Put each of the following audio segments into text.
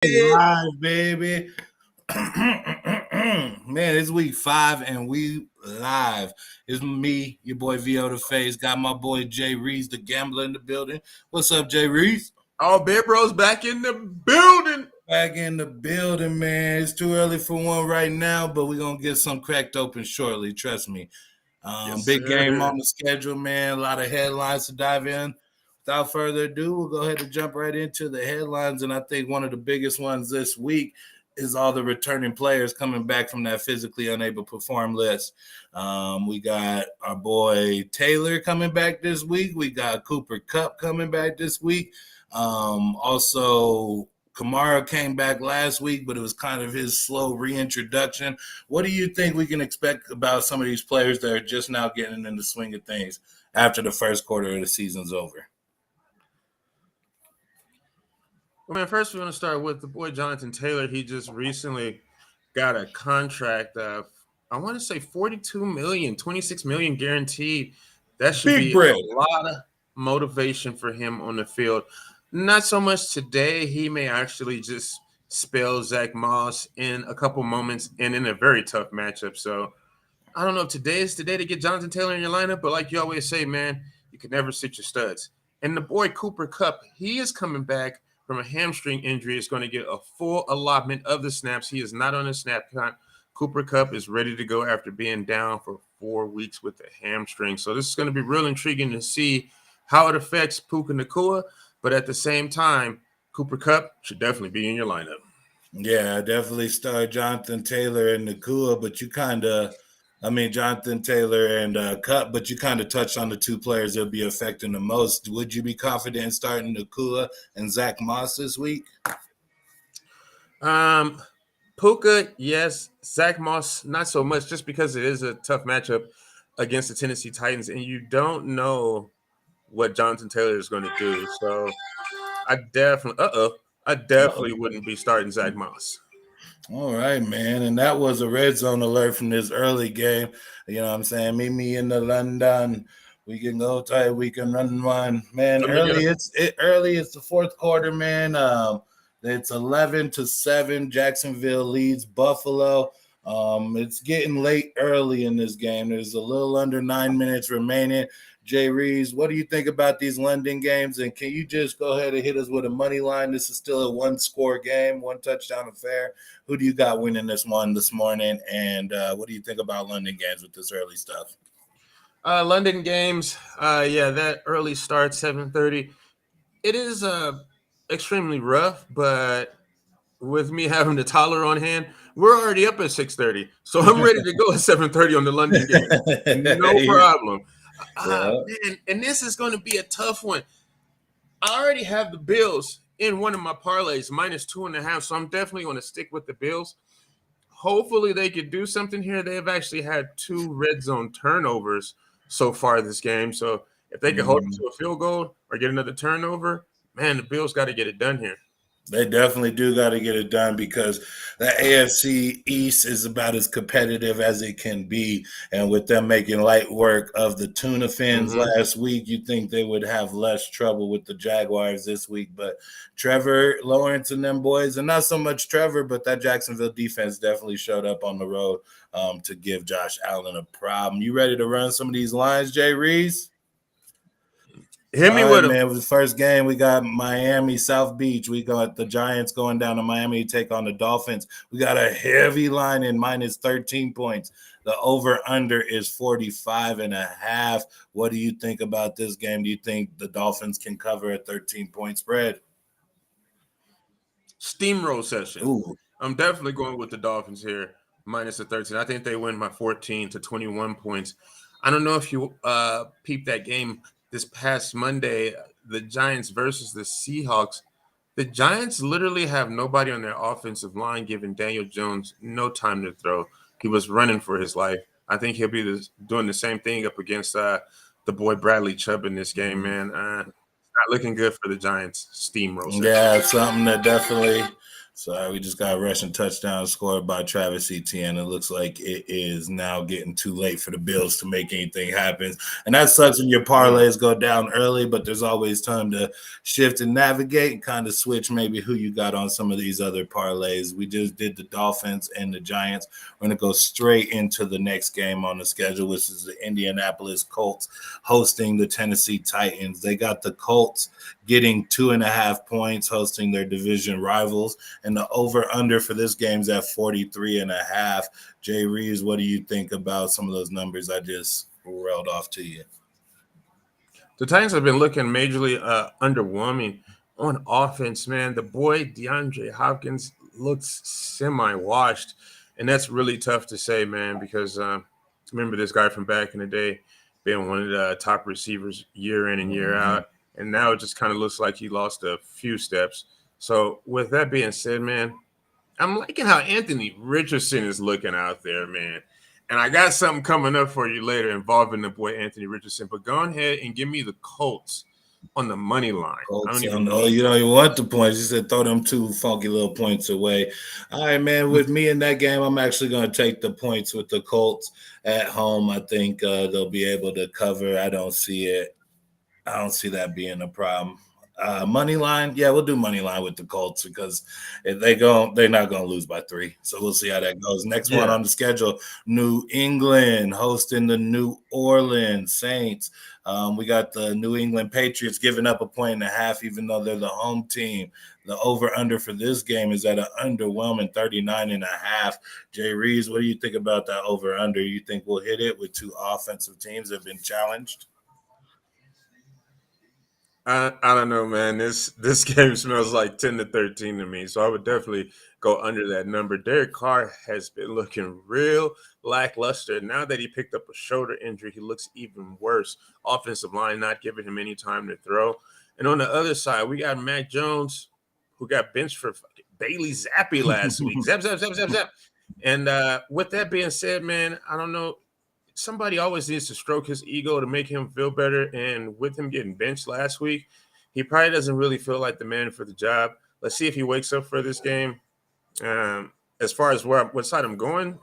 Live, baby. Man, it's week 5 and we live. It's me, your boy VO the Face. Got my boy Jay Reese, the gambler, in the building. What's up, Jay Reese? All Bear Bros back in the building. Back in the building, man. It's too early for one right now, but we're going to get some cracked open shortly. Trust me. Yes, Big game sir. on the schedule, man. A lot of headlines to dive in. Without further ado, we'll go ahead and jump right into the headlines. And I think one of the biggest ones this week is all the returning players coming back from that physically unable to perform list. We got our boy Taylor coming back this week. We got Cooper Kupp coming back this week. Also, Kamara came back last week, but it was kind of his slow reintroduction. What do you think we can expect about some of these players that are just now getting in the swing of things after the first quarter of the season's over? Well, man, first we're going to start with the boy Jonathan Taylor. He just recently got a contract of, I want to say 42 million, 26 million guaranteed. That should Big be bread. a lot of motivation for him on the field. Not so much today. He may actually just spell Zach Moss in a couple moments and in a very tough matchup. So I don't know if today is the day to get Jonathan Taylor in your lineup, but like you always say, man, you can never sit your studs. And the boy Cooper Kupp, he is coming back from a hamstring injury. Is going to get a full allotment of the snaps. He is not on a snap count. Cooper Kupp is ready to go after being down for 4 weeks with the hamstring. So this is going to be real intriguing to see how it affects Puka Nacua. But at the same time, Cooper Kupp should definitely be in your lineup. Yeah, definitely start Jonathan Taylor and Nakua, but Jonathan Taylor and Kupp, but you kind of touched on the two players that'll be affecting the most. Would you be confident in starting Nakua and Zach Moss this week? Puka, yes. Zach Moss, not so much, just because it is a tough matchup against the Tennessee Titans, and you don't know what Jonathan Taylor is going to do. So I definitely wouldn't be starting Zach Moss. All right, man. And that was a red zone alert from this early game. You know what I'm saying? Meet me in the London. We can go tight. We can run one. Man, early it's the fourth quarter, man. It's 11-7. Jacksonville leads Buffalo. It's getting late early in this game. There's a little under 9 minutes remaining. Jay Reeves, what do you think about these London games? And can you just go ahead and hit us with a money line? This is still a one-score game, one touchdown affair. Who do you got winning this one this morning? And what do you think about London games with this early stuff? London games, that early start, 7:30. It is extremely rough, but with me having the toddler on hand, we're already up at 6:30. So I'm ready to go at 7:30 on the London game. No problem. Man, and this is going to be a tough one. I already have the Bills in one of my parlays, -2.5. So I'm definitely going to stick with the Bills. Hopefully they could do something here. They've actually had 2 red zone turnovers so far this game. So if they can hold it to a field goal or get another turnover, man, the Bills got to get it done here. They definitely do got to get it done because the AFC East is about as competitive as it can be. And with them making light work of the Tuna Fins last week, you'd think they would have less trouble with the Jaguars this week. But Trevor Lawrence and them boys, and not so much Trevor, but that Jacksonville defense definitely showed up on the road to give Josh Allen a problem. You ready to run some of these lines, Jay Reese? Hit me with man. With the first game, we got Miami, South Beach. We got the Giants going down to Miami to take on the Dolphins. We got a heavy line in -13 points. The over-under is 45.5. What do you think about this game? Do you think the Dolphins can cover a 13-point spread? Steamroll session. Ooh. I'm definitely going with the Dolphins here, -13. I think they win by 14 to 21 points. I don't know if you peeped that game this past Monday, the Giants versus the Seahawks. The Giants literally have nobody on their offensive line, giving Daniel Jones no time to throw. He was running for his life. I think he'll be doing the same thing up against the boy Bradley Chubb in this game, man. Not looking good for the Giants. Steamroll session. Yeah, it's something Sorry, we just got a rushing touchdown scored by Travis Etienne. It looks like it is now getting too late for the Bills to make anything happen. And that sucks when your parlays go down early, but there's always time to shift and navigate and kind of switch maybe who you got on some of these other parlays. We just did the Dolphins and the Giants. We're going to go straight into the next game on the schedule, which is the Indianapolis Colts hosting the Tennessee Titans. They got the Colts getting 2.5 points, hosting their division rivals. And the over-under for this game is at 43.5. Jay Reeves, what do you think about some of those numbers I just railed off to you? The Titans have been looking majorly underwhelming on offense, man. The boy DeAndre Hopkins looks semi-washed, and that's really tough to say, man, because remember this guy from back in the day being one of the top receivers year in and year out, and now it just kind of looks like he lost a few steps. So with that being said, man, I'm liking how Anthony Richardson is looking out there, man. And I got something coming up for you later involving the boy Anthony Richardson. But go ahead and give me the Colts on the money line. Colts, I don't even know. You don't even want the points. You said throw them 2 funky little points away. All right, man. With me in that game, I'm actually going to take the points with the Colts at home. I think they'll be able to cover. I don't see it. I don't see that being a problem. Money line, yeah, we'll do money line with the Colts because if they're not going to lose by 3. So we'll see how that goes. Next one on the schedule: New England hosting the New Orleans Saints. We got the New England Patriots giving up 1.5, even though they're the home team. The over/under for this game is at an underwhelming 39.5. Jay Reeves, what do you think about that over/under? You think we'll hit it with 2 offensive teams that have been challenged? I don't know, man. This game smells like 10-13 to me, so I would definitely go under that number. Derek Carr has been looking real lackluster. Now that he picked up a shoulder injury, he looks even worse. Offensive line not giving him any time to throw. And on the other side, we got Mac Jones, who got benched for Bailey Zappi last week. Zap, zap, zap, zap, zap. And with that being said, man, I don't know. Somebody always needs to stroke his ego to make him feel better. And with him getting benched last week, he probably doesn't really feel like the man for the job. Let's see if he wakes up for this game. As far as what side I'm going,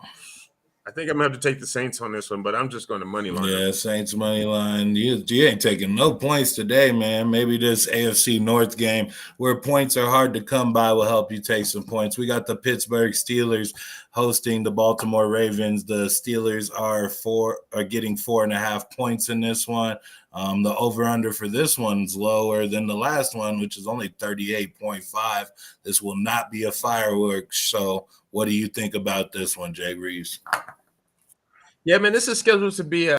I think I'm going to have to take the Saints on this one, but I'm just going to money line. Yeah, Saints money line. You ain't taking no points today, man. Maybe this AFC North game where points are hard to come by will help you take some points. We got the Pittsburgh Steelers hosting the Baltimore Ravens. The Steelers are getting 4.5 points in this one. The over-under for this one's lower than the last one, which is only 38.5. This will not be a fireworks show. What do you think about this one, Jay Reeves? Yeah, man, this is scheduled to be a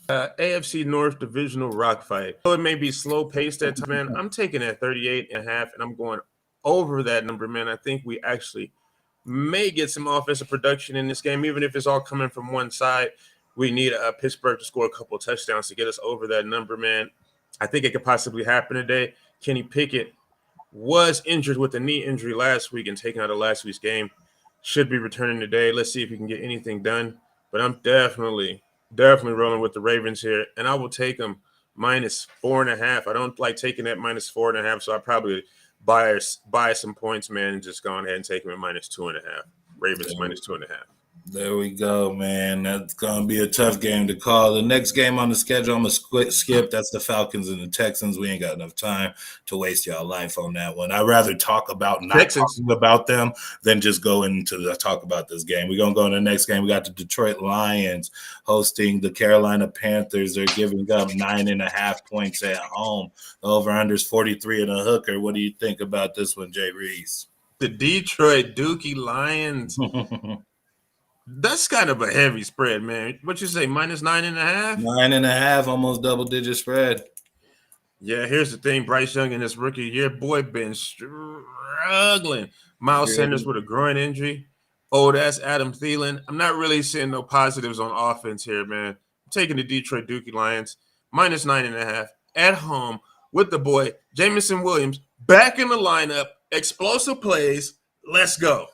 AFC North divisional rock fight. So it may be slow paced at times, man. I'm taking at 38.5, and I'm going over that number, man. I think we actually may get some offensive production in this game, even if it's all coming from one side. We need Pittsburgh to score a couple of touchdowns to get us over that number, man. I think it could possibly happen today. Kenny Pickett was injured with a knee injury last week and taken out of last week's game. Should be returning today. Let's see if he can get anything done. But I'm definitely rolling with the Ravens here, and I will take them minus 4.5. I don't like taking that minus 4.5, so I probably buy some points, man, and just go ahead and take them at minus 2.5. Ravens minus 2.5. There we go, man. That's going to be a tough game to call. The next game on the schedule, I'm going to skip. That's the Falcons and the Texans. We ain't got enough time to waste y'all life on that one. I'd rather talk about talking about them than just go into the talk about this game. We're going to go in the next game. We got the Detroit Lions hosting the Carolina Panthers. They're giving up 9.5 points at home. The over-under is 43 and a hooker. What do you think about this one, Jay Reese? The Detroit Dookie Lions. That's kind of a heavy spread, man. What you say, minus 9.5? 9.5, almost double-digit spread. Yeah, here's the thing. Bryce Young in this rookie year, boy, been struggling. Miles Sanders with a groin injury. Oh, that's Adam Thielen. I'm not really seeing no positives on offense here, man. I'm taking the Detroit Dookie Lions, minus 9.5, at home with the boy, Jameson Williams, back in the lineup, explosive plays. Let's go.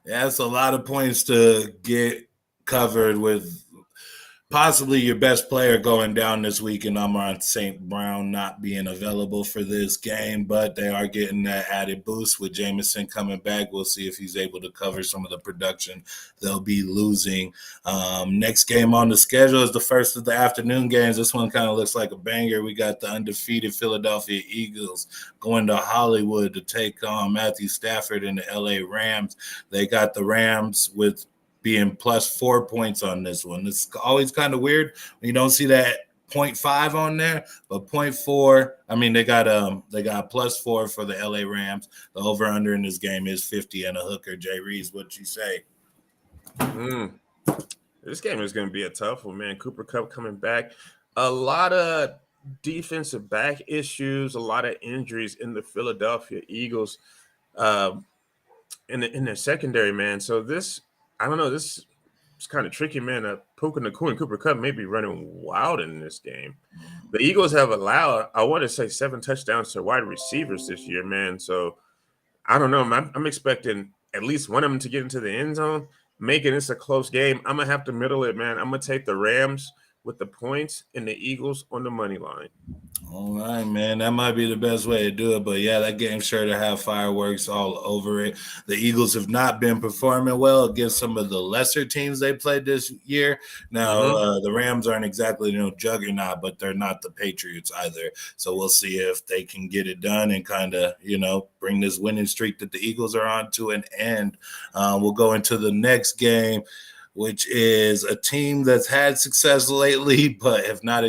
Yeah, it's a lot of points to get covered with possibly your best player going down this week, and Amon St. Brown not being available for this game, but they are getting that added boost with Jameson coming back. We'll see if he's able to cover some of the production they'll be losing. Next game on the schedule is the first of the afternoon games. This one kind of looks like a banger. We got the undefeated Philadelphia Eagles going to Hollywood to take on Matthew Stafford and the LA Rams. They got the Rams with being plus 4 points on this one. It's always kind of weird when you don't see that 0.5 on there, but 0.4. I mean, they got plus 4 for the LA Rams. The over under in this game is 50 and a hooker. Jay Reeves, what you say? This game is going to be a tough one, man. Cooper Kupp coming back. A lot of defensive back issues, a lot of injuries in the Philadelphia Eagles in their secondary, man. So this, I don't know, this is kind of tricky, man. Puka Nacua and Cooper Kupp may be running wild in this game. The Eagles have allowed, I want to say, 7 touchdowns to wide receivers this year, man. So I don't know. I'm expecting at least one of them to get into the end zone, making this a close game. I'm going to have to middle it, man. I'm going to take the Rams with the points and the Eagles on the money line. All right, man. That might be the best way to do it. But, yeah, that game's sure to have fireworks all over it. The Eagles have not been performing well against some of the lesser teams they played this year. Now, the Rams aren't exactly juggernaut, but they're not the Patriots either. So we'll see if they can get it done and kind of, bring this winning streak that the Eagles are on to an end. We'll go into the next game, which is a team that's had success lately but have not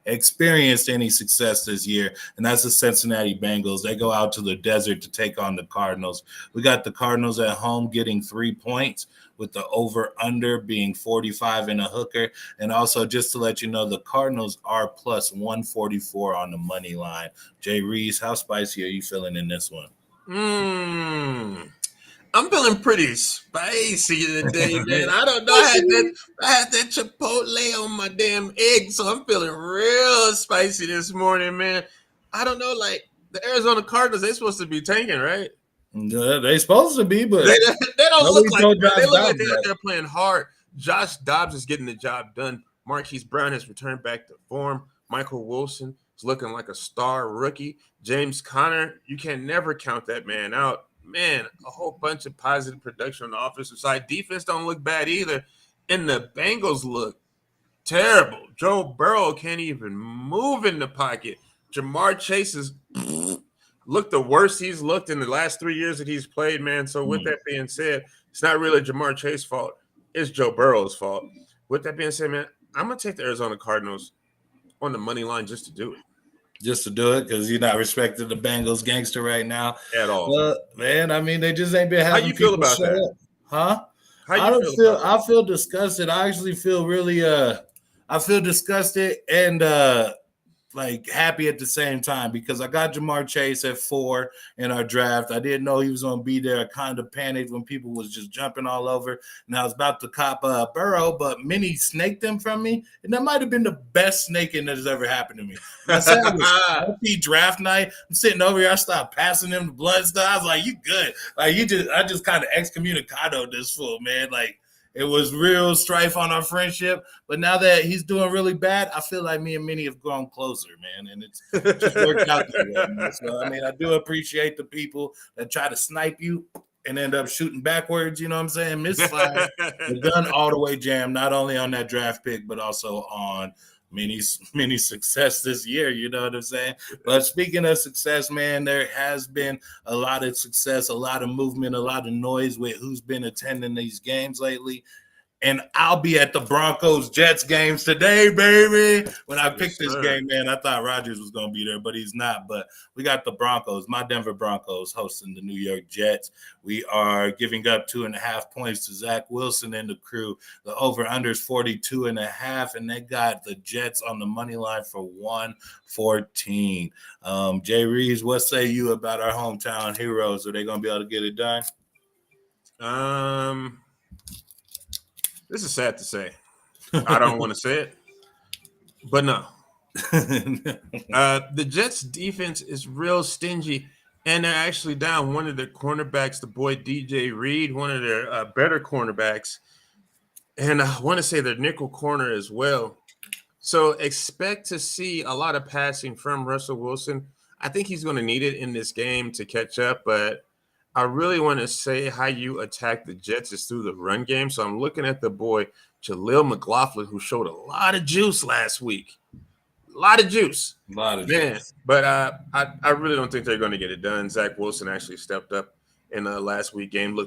experienced any success this year, and that's the Cincinnati Bengals. They go out to the desert to take on the Cardinals. We got the Cardinals at home getting 3 points with the over-under being 45 and a hooker. And also, just to let you know, the Cardinals are plus 144 on the money line. Jay Reeves, how spicy are you feeling in this one? I'm feeling pretty spicy today, man. I don't know. I had that Chipotle on my damn egg, so I'm feeling real spicy this morning, man. I don't know, like the Arizona Cardinals, they're supposed to be tanking, right? They're supposed to be, but they don't look like that. They look like they're playing hard. Josh Dobbs is getting the job done. Marquise Brown has returned back to form. Michael Wilson is looking like a star rookie. James Conner, you can never count that man out. Man, a whole bunch of positive production on the offensive side. Defense don't look bad either. And the Bengals look terrible. Joe Burrow can't even move in the pocket. Jamar Chase has looked the worst he's looked in the last 3 years that he's played, man. So with that being said, it's not really Jamar Chase's fault. It's Joe Burrow's fault. With that being said, man, I'm going to take the Arizona Cardinals on the money line just to do it. Just to do it because you're not respecting the Bengals gangster right now at all. Well, man, I mean, they just ain't been having. How you feel about that? Up. Huh? How you feel about that? I feel disgusted. I actually feel really I feel disgusted and like happy at the same time because I got Jamar Chase at 4 in our draft. I didn't know he was going to be there. I kind of panicked when people was just jumping all over. And I was about to cop Burrow, but Minnie snaked him from me. And that might have been the best snaking that has ever happened to me. I said it was draft night. I'm sitting over here. I stopped passing him the blood stuff. I was like, you good. Like I just kind of excommunicado this fool, man. Like, it was real strife on our friendship, but now that he's doing really bad, I feel like me and Minnie have grown closer, man, and it's just worked out that way. Man. So, I mean, I do appreciate the people that try to snipe you and end up shooting backwards, you know what I'm saying? Misfire. The gun all the way jammed, not only on that draft pick, but also on many success this year, you know what I'm saying? But speaking of success, man, there has been a lot of success, a lot of movement, a lot of noise with who's been attending these games lately. And I'll be at the Broncos-Jets games today, baby. When I picked this game, man, I thought Rodgers was going to be there, but he's not. But we got the Broncos, my Denver Broncos, hosting the New York Jets. We are giving up 2.5 points to Zach Wilson and the crew. The over-under is 42.5, and they got the Jets on the money line for 114. Jay Reeves, what say you about our hometown heroes? Are they going to be able to get it done? This is sad to say. I don't want to say it, but no. The Jets' defense is real stingy, and they're actually down one of their cornerbacks, the boy DJ Reed, one of their better cornerbacks. and I want to say their nickel corner as well. So expect to see a lot of passing from Russell Wilson. I think he's going to need it in this game to catch up, but I really want to say how you attack the Jets is through the run game. So I'm looking at the boy Jaleel McLaughlin, who showed a lot of juice last week. A lot of juice, A lot of man. juice. But I really don't think they're going to get it done. Zach Wilson actually stepped up in the last week game.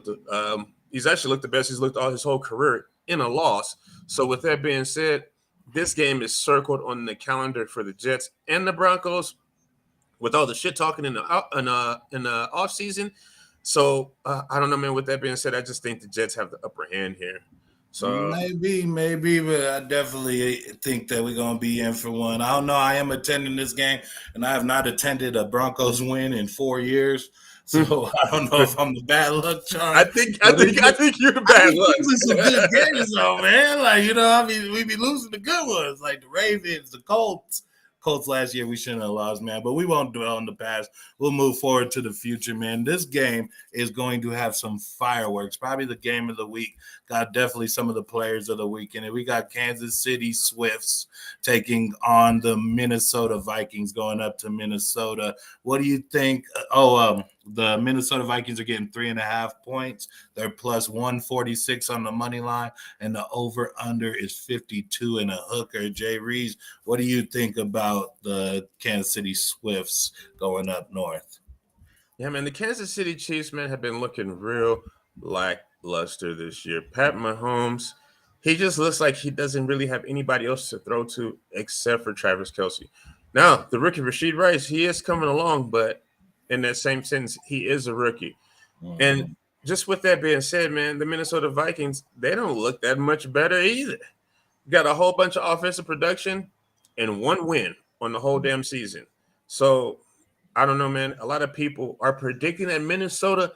He's actually looked the best he's looked all his whole career in a loss. So with that being said, this game is circled on the calendar for the Jets and the Broncos with all the shit talking in the off season. So I don't know, man. With that being said, I just think the Jets have the upper hand here. So Maybe, but I definitely think that we're gonna be in for one. I don't know. I am attending this game, and I have not attended a Broncos win in 4 years, so I don't know if I'm the bad luck I charm. think I But think I think you're the I bad be luck. losing some good games though, man. Like I mean, we be losing the good ones, like the Ravens, the Colts. Colts last year we shouldn't have lost, man. But we won't dwell on the past. We'll move forward to the future, man. This game is going to have some fireworks. Probably the game of the week. Got definitely some of the players of the weekend. And we got Kansas City Swifts taking on the Minnesota Vikings, going up to Minnesota. What do you think? The Minnesota Vikings are getting 3.5 points. They're plus 146 on the money line, and the over under is 52 and a hooker. Jay Reeves, what do you think about the Kansas City Swifts going up north? Yeah, man, the Kansas City Chiefs, man, have been looking real lackluster this year. Pat Mahomes, he just looks like he doesn't really have anybody else to throw to except for Travis Kelsey. Now, the rookie Rashid Rice, he is coming along, but in that same sense, he is a rookie. And Mhm. just with that being said, man, the Minnesota Vikings, they don't look that much better either. Got a whole bunch of offensive production and one win on the whole damn season. So I don't know, man. A lot of people are predicting that Minnesota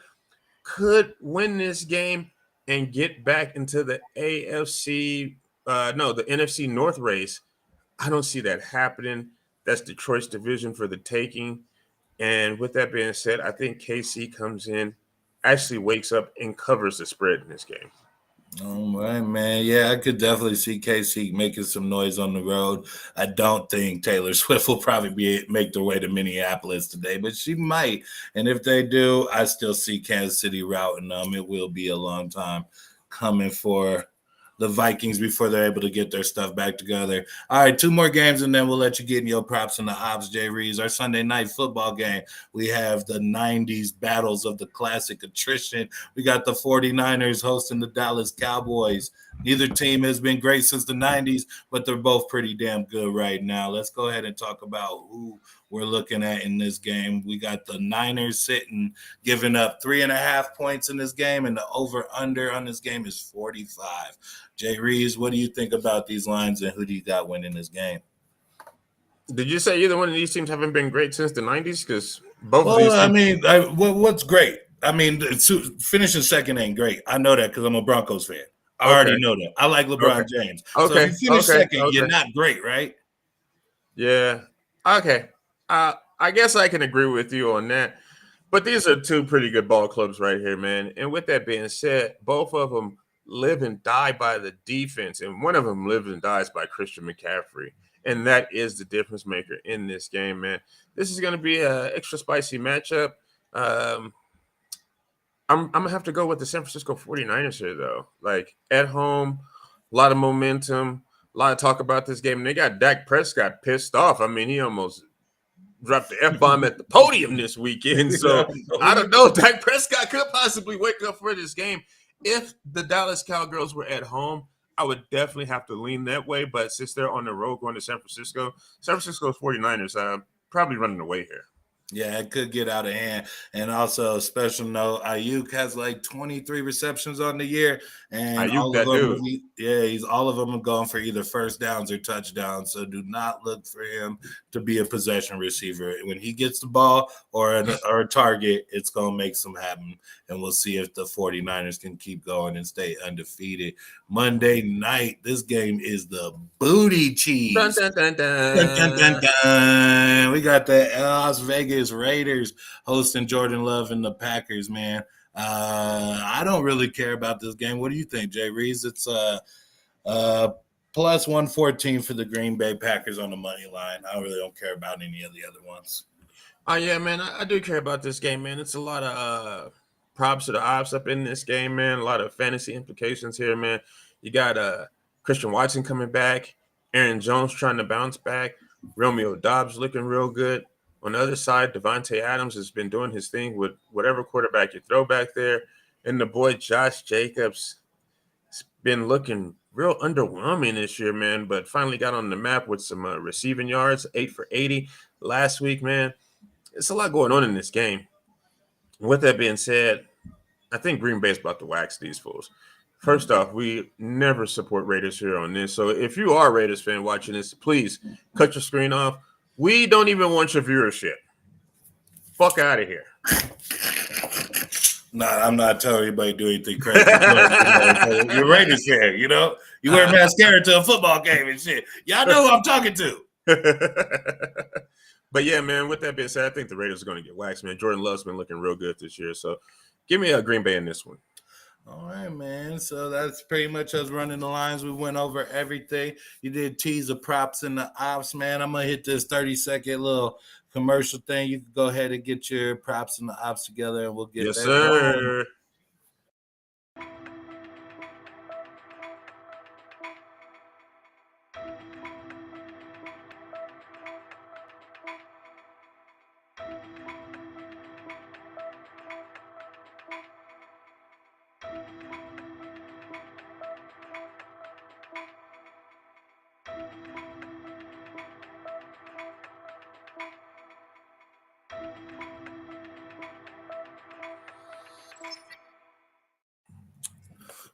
could win this game and get back into the the NFC North race. I don't see that happening. That's Detroit's division for the taking. And with that being said, I think KC comes in, actually wakes up and covers the spread in this game. All right, man. Yeah, I could definitely see KC making some noise on the road. I don't think Taylor Swift will probably make their way to Minneapolis today, but she might. And if they do, I still see Kansas City routing them. It will be a long time coming for the Vikings before they're able to get their stuff back together. All right, two more games, and then we'll let you get in your props and the ops, Jay Reeves. Our Sunday night football game, we have the 90s battles of the classic attrition. We got the 49ers hosting the Dallas Cowboys. Neither team has been great since the 90s, but they're both pretty damn good right now. Let's go ahead and talk about who we're looking at in this game. We got the Niners sitting, giving up 3.5 points in this game, and the over-under on this game is 45. Jay Reeves, what do you think about these lines, and who do you got winning this game? Did you say either one of these teams haven't been great since the 90s? Because both of Well, these I teams. mean, what's great? I mean, finishing second ain't great. I know that because I'm a Broncos fan. I Okay. already know that. I like Okay. LeBron James. So if you Okay. finish Okay. second, you're Okay. not great, right? Yeah. Okay. I guess I can agree with you on that. But these are two pretty good ball clubs right here, man. And with that being said, both of them live and die by the defense, and one of them lives and dies by Christian McCaffrey. And that is the difference maker in this game, man. This is going to be an extra spicy matchup. Um, I'm going to have to go with the San Francisco 49ers here, though. Like, at home, a lot of momentum, a lot of talk about this game. And they got Dak Prescott pissed off. I mean, he almost dropped the F bomb at the podium this weekend. So I don't know. Dak Prescott could possibly wake up for this game. If the Dallas Cowgirls were at home, I would definitely have to lean that way. But since they're on the road going to San Francisco's 49ers, probably running away here. Yeah, it could get out of hand. And also, a special note: Ayuk has like 23 receptions on the year, and Ayuk, all of that them, dude. he's all of them are going for either first downs or touchdowns. So do not look for him to be a possession receiver. When he gets the ball or a target, it's going to make some happen. And we'll see if the 49ers can keep going and stay undefeated. Monday night, this game is the booty Dun, cheese. dun, dun, Dun, dun, dun, dun. dun. We got the Las Vegas Raiders hosting Jordan Love and the Packers, man. I don't really care about this game. What do you think, Jay Reeves? Plus 114 for the Green Bay Packers on the money line. I really don't care about any of the other ones. Oh yeah, man, I do care about this game, man. It's a lot of props to the odds up in this game, man. A lot of fantasy implications here, man. You got Christian Watson coming back, Aaron Jones trying to bounce back, Romeo Dobbs looking real good. On the other side, Devontae Adams has been doing his thing with whatever quarterback you throw back there, and the boy Josh Jacobs has been looking real underwhelming this year, man. But finally got on the map with some receiving yards, 8 for 80 last week, man. It's a lot going on in this game. With that being said, I think Green Bay's about to wax these fools. First off, we never support Raiders here on this. So if you are a Raiders fan watching this, please cut your screen off. We don't even want your viewership. Fuck out of here. Nah, I'm not telling anybody to do anything crazy. You're a Raiders fan, you know? You wear mascara to a football game and shit. Y'all know who I'm talking to. But yeah, man, with that being said, I think the Raiders are going to get waxed, man. Jordan Love's been looking real good this year. So give me a Green Bay in this one. All right, man. So that's pretty much us running the lines. We went over everything. You did tease the props and the ops, man. I'm going to hit this 30-second little commercial thing. You can go ahead and get your props and the ops together, and we'll get yes, that sir. going.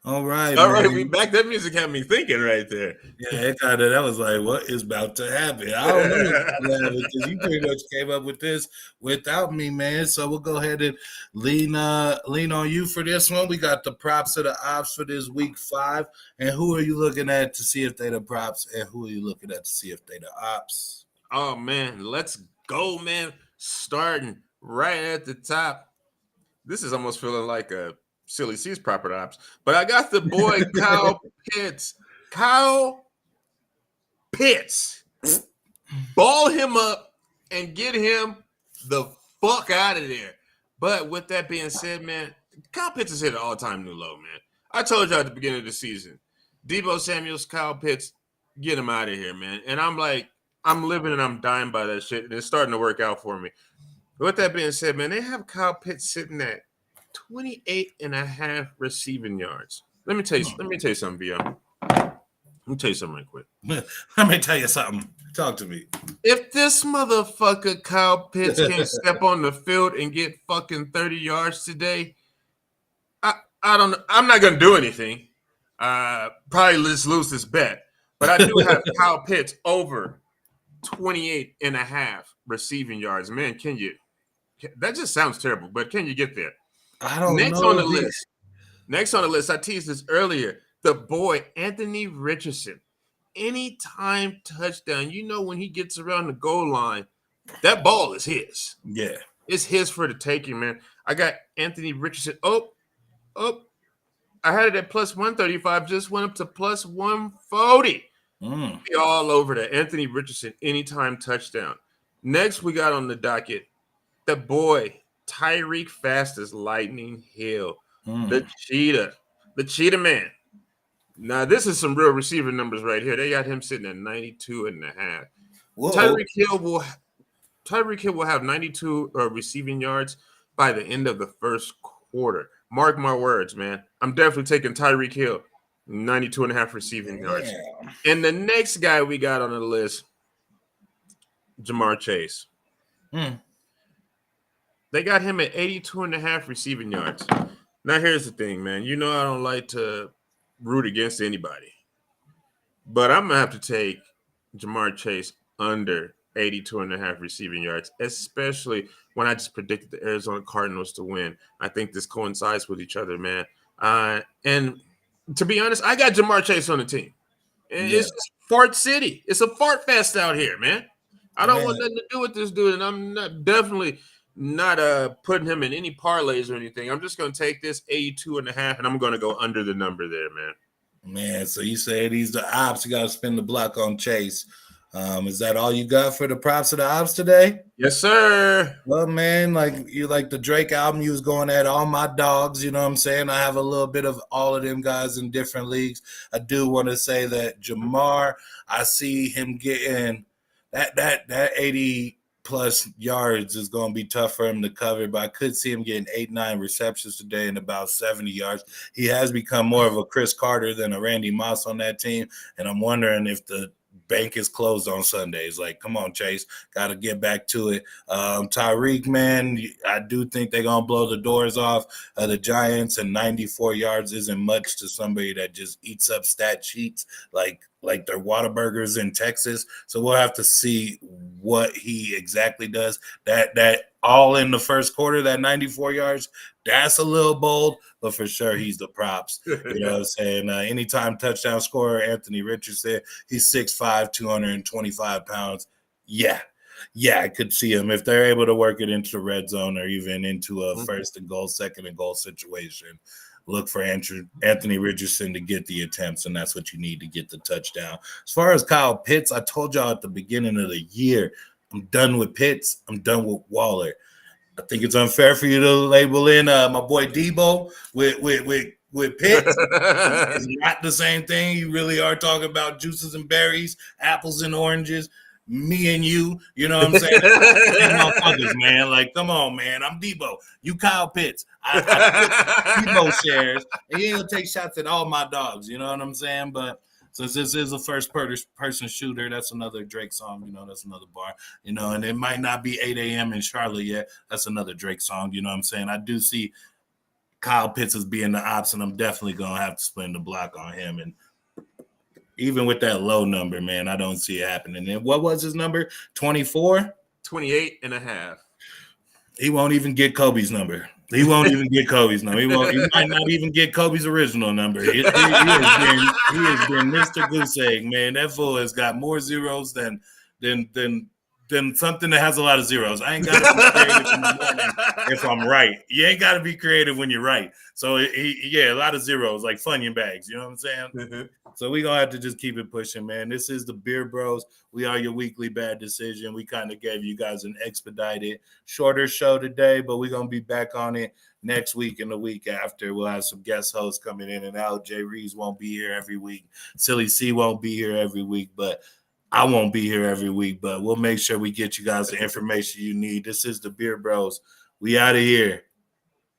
All right, man. We back. That music had me thinking right there. Yeah, it kind of, that was like, what is about to happen? I don't know what's about to happen because you pretty much came up with this without me, man. So we'll go ahead and lean on you for this one. We got the props of the ops for this week 5. And who are you looking at to see if they the props, and who are you looking at to see if they the ops? Oh man, let's go, man. Starting right at the top. This is almost feeling like a Silly C's proper ops, but I got the boy Kyle Pitts. Kyle Pitts. Ball him up and get him the fuck out of there. But with that being said, man, Kyle Pitts has hit an all-time new low, man. I told you at the beginning of the season, Deebo Samuels, Kyle Pitts, get him out of here, man. And I'm like, I'm living and I'm dying by that shit, and it's starting to work out for me. With that being said, man, they have Kyle Pitts sitting at 28.5 receiving yards. Let me tell you something, Vio. Let me tell you something right quick. Let me tell you something. Talk to me. If this motherfucker Kyle Pitts can't step on the field and get fucking 30 yards today, I don't know. I'm not gonna do anything. Probably just lose this bet. But I do have Kyle Pitts over 28.5 receiving yards. Man, can you? That just sounds terrible, but can you get there? I don't know. Next on the list, I teased this earlier. The boy, Anthony Richardson. Anytime touchdown, you know when he gets around the goal line, that ball is his. Yeah. It's his for the taking, man. I got Anthony Richardson. Oh. I had it at plus 135, just went up to plus 140. Be all over that. Anthony Richardson, anytime touchdown. Next, we got on the docket the boy, Tyreek Fast as Lightning Hill. The cheetah man. Now, this is some real receiver numbers right here. They got him sitting at 92.5. Tyreek Hill will have 92 receiving yards by the end of the first quarter. Mark my words, man. I'm definitely taking Tyreek Hill, 92.5 receiving yards. And the next guy we got on the list, Jamar Chase. They got him at 82.5 receiving yards. Now, here's the thing, man. You know I don't like to root against anybody. But I'm going to have to take Jamar Chase under 82.5 receiving yards, especially when I just predicted the Arizona Cardinals to win. I think this coincides with each other, man. And to be honest, I got Jamar Chase on the team. And it's just fart city. It's a fart fest out here, man. I don't want nothing to do with this dude, and I'm definitely not putting him in any parlays or anything. I'm just going to take this 82.5, and I'm going to go under the number there, man. Man, so you say these the ops, you got to spin the block on Chase. Is that all you got for the props of the ops today? Yes, sir. Well, man, like you like the Drake album, you was going at all my dogs, you know what I'm saying? I have a little bit of all of them guys in different leagues. I do want to say that Jamar, I see him getting that 80 plus yards is going to be tough for him to cover, but I could see him getting 8-9 receptions today and about 70 yards. He has become more of a Chris Carter than a Randy Moss on that team, and I'm wondering if the bank is closed on Sundays. Like, come on, Chase, got to get back to it. Tyreek, man, I do think they're going to blow the doors off the Giants, and 94 yards isn't much to somebody that just eats up stat sheets like their Whataburgers in Texas. So we'll have to see what he exactly does. That all in the first quarter, that 94 yards, that's a little bold, but for sure he's the props. You know what I'm saying? Anytime touchdown scorer, Anthony Richardson, he's 6'5", 225 pounds. Yeah, I could see him if they're able to work it into the red zone or even into a first and goal, second and goal situation. Look for Anthony Richardson to get the attempts, and that's what you need to get the touchdown. As far as Kyle Pitts, I told y'all at the beginning of the year, I'm done with Pitts. I'm done with Waller. I think it's unfair for you to label in my boy Debo with Pitts. It's not the same thing. You really are talking about juices and berries, apples and oranges. Me and you know what I'm saying? Motherfuckers, man. Like, come on, man. I'm Debo. You Kyle Pitts. I took Debo shares, and he ain't gonna take shots at all my dogs. You know what I'm saying? But since this is a first person shooter, that's another Drake song. You know, that's another bar. You know, and it might not be 8 a.m. in Charlotte yet. That's another Drake song. You know what I'm saying? I do see Kyle Pitts as being the ops, and I'm definitely gonna have to spin the block on him. And even with that low number, man, I don't see it happening. And what was his number? 24? 28 and a half. He won't even get Kobe's number. He won't even get Kobe's number. He might not even get Kobe's original number. He has been Mr. Goose Egg, man. That fool has got more zeros than something that has a lot of zeros. I ain't got to be creative in the morning if I'm right. You ain't got to be creative when you're right. So, a lot of zeros, like Funyun bags. You know what I'm saying? Mm-hmm. So we're going to have to just keep it pushing, man. This is the Beer Bros. We are your weekly bad decision. We kind of gave you guys an expedited, shorter show today, but we're going to be back on it next week and the week after. We'll have some guest hosts coming in and out. Jay Reeves won't be here every week. Silly C won't be here every week, but I won't be here every week. But we'll make sure we get you guys the information you need. This is the Beer Bros. We out of here.